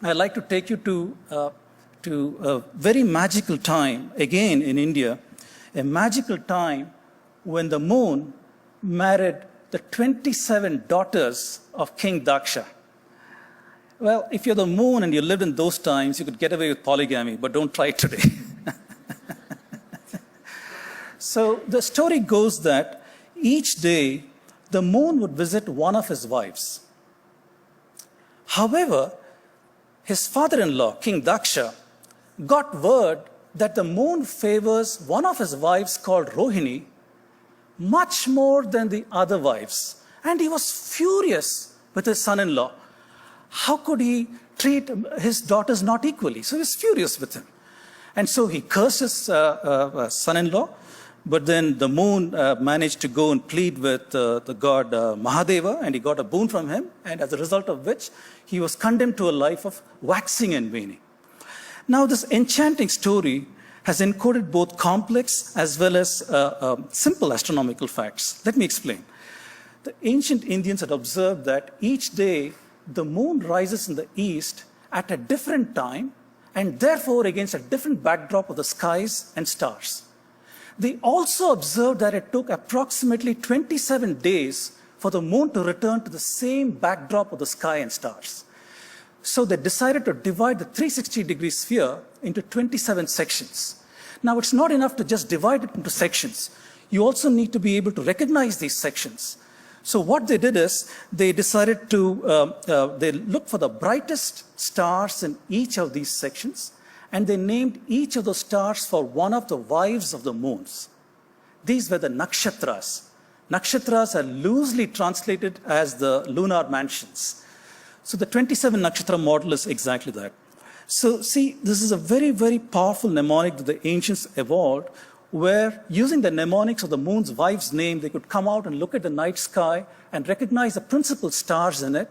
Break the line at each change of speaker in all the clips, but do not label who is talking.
I'd like to take you to a very magical time, again in India, a magical time when the moon married the 27 daughters of King Daksha. Well, if you're the moon and you lived in those times, you could get away with polygamy, but don't try it today. So the story goes that each day the moon would visit one of his wives. However, his father-in-law, King Daksha, got word that the moon favors one of his wives called Rohini much more than the other wives. And he was furious with his son-in-law. How could he treat his daughters not equally? So he was furious with him. And so he cursed his son-in-law, but then the moon managed to go and plead with the god Mahadeva, and he got a boon from him, and as a result of which, he was condemned to a life of waxing and waning. Now, this enchanting story has encoded both complex as well as simple astronomical facts. Let me explain. The ancient Indians had observed that each day the moon rises in the east at a different time and therefore against a different backdrop of the skies and stars. They also observed that it took approximately 27 days for the moon to return to the same backdrop of the sky and stars. So they decided to divide the 360-degree sphere into 27 sections. Now, it's not enough to just divide it into sections. You also need to be able to recognize these sections. So what they did is they decided to they looked for the brightest stars in each of these sections, and they named each of those stars for one of the wives of the moons. These were the nakshatras. Nakshatras are loosely translated as the lunar mansions. So the 27 nakshatra model is exactly that. So see, this is a very, very powerful mnemonic that the ancients evolved, where using the mnemonics of the moon's wife's name, they could come out and look at the night sky and recognize the principal stars in it,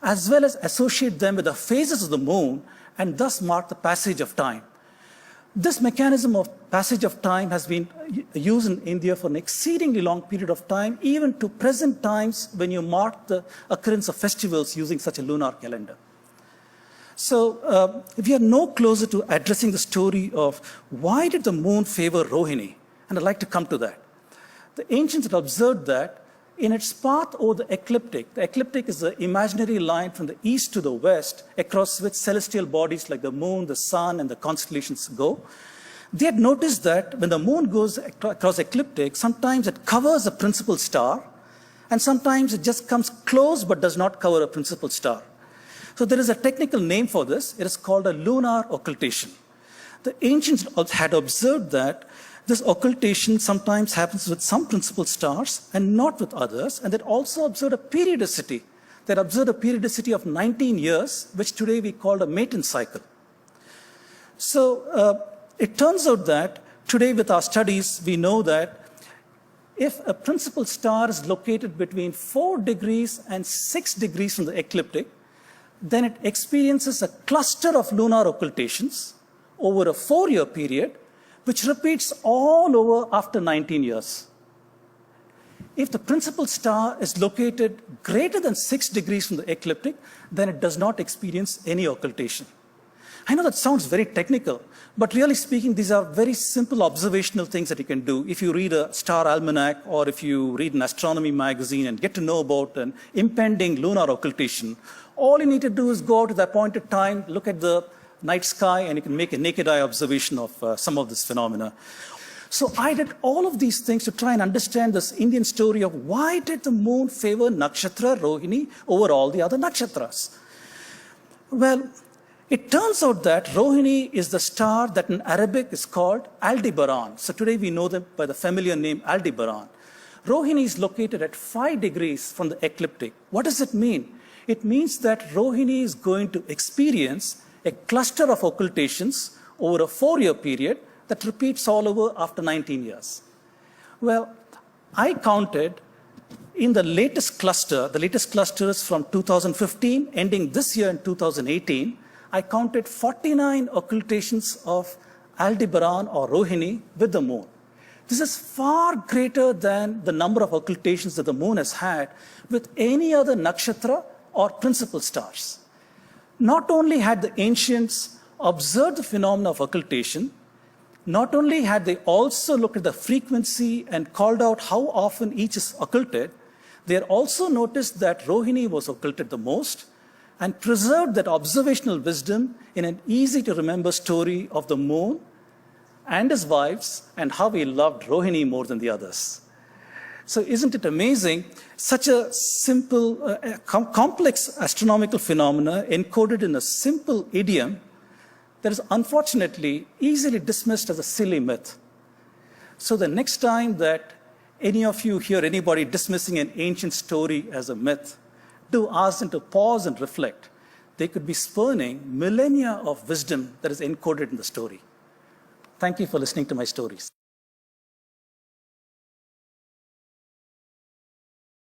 as well as associate them with the phases of the moon and thus mark the passage of time. This mechanism of passage of time has been used in India for an exceedingly long period of time, even to present times when you mark the occurrence of festivals using such a lunar calendar. So we are no closer to addressing the story of why did the moon favor Rohini? And I'd like to come to that. The ancients had observed that in its path over the ecliptic is the imaginary line from the east to the west, across which celestial bodies like the moon, the sun, and the constellations go. They had noticed that when the moon goes across ecliptic, sometimes it covers a principal star, and sometimes it just comes close but does not cover a principal star. So there is a technical name for this. It is called a lunar occultation. The ancients had observed that this occultation sometimes happens with some principal stars and not with others, and they also observed a periodicity. They observed a periodicity of 19 years, which today we call a Matin cycle. So it turns out that today with our studies, we know that if a principal star is located between 4 degrees and 6 degrees from the ecliptic, then it experiences a cluster of lunar occultations over a 4-year period, which repeats all over after 19 years. If the principal star is located greater than 6 degrees from the ecliptic, then it does not experience any occultation. I know that sounds very technical, but really speaking, these are very simple observational things that you can do. If you read a star almanac or if you read an astronomy magazine and get to know about an impending lunar occultation, all you need to do is go out at the appointed time, look at the night sky, and you can make a naked eye observation of some of this phenomena. So I did all of these things to try and understand this Indian story of why did the moon favor nakshatra Rohini over all the other nakshatras? Well, it turns out that Rohini is the star that in Arabic is called Aldebaran. So today we know them by the familiar name Aldebaran. Rohini is located at 5 degrees from the ecliptic. What does it mean? It means that Rohini is going to experience a cluster of occultations over a 4-year period that repeats all over after 19 years. Well, I counted in the latest cluster is from 2015, ending this year in 2018, I counted 49 occultations of Aldebaran or Rohini with the moon. This is far greater than the number of occultations that the moon has had with any other nakshatra or principal stars. Not only had the ancients observed the phenomena of occultation, not only had they also looked at the frequency and called out how often each is occulted, they had also noticed that Rohini was occulted the most and preserved that observational wisdom in an easy-to-remember story of the moon and his wives and how he loved Rohini more than the others. So isn't it amazing? Such a simple, complex astronomical phenomena encoded in a simple idiom that is unfortunately easily dismissed as a silly myth. So the next time that any of you hear anybody dismissing an ancient story as a myth, do ask them to pause and reflect. They could be spurning millennia of wisdom that is encoded in the story. Thank you for listening to my stories.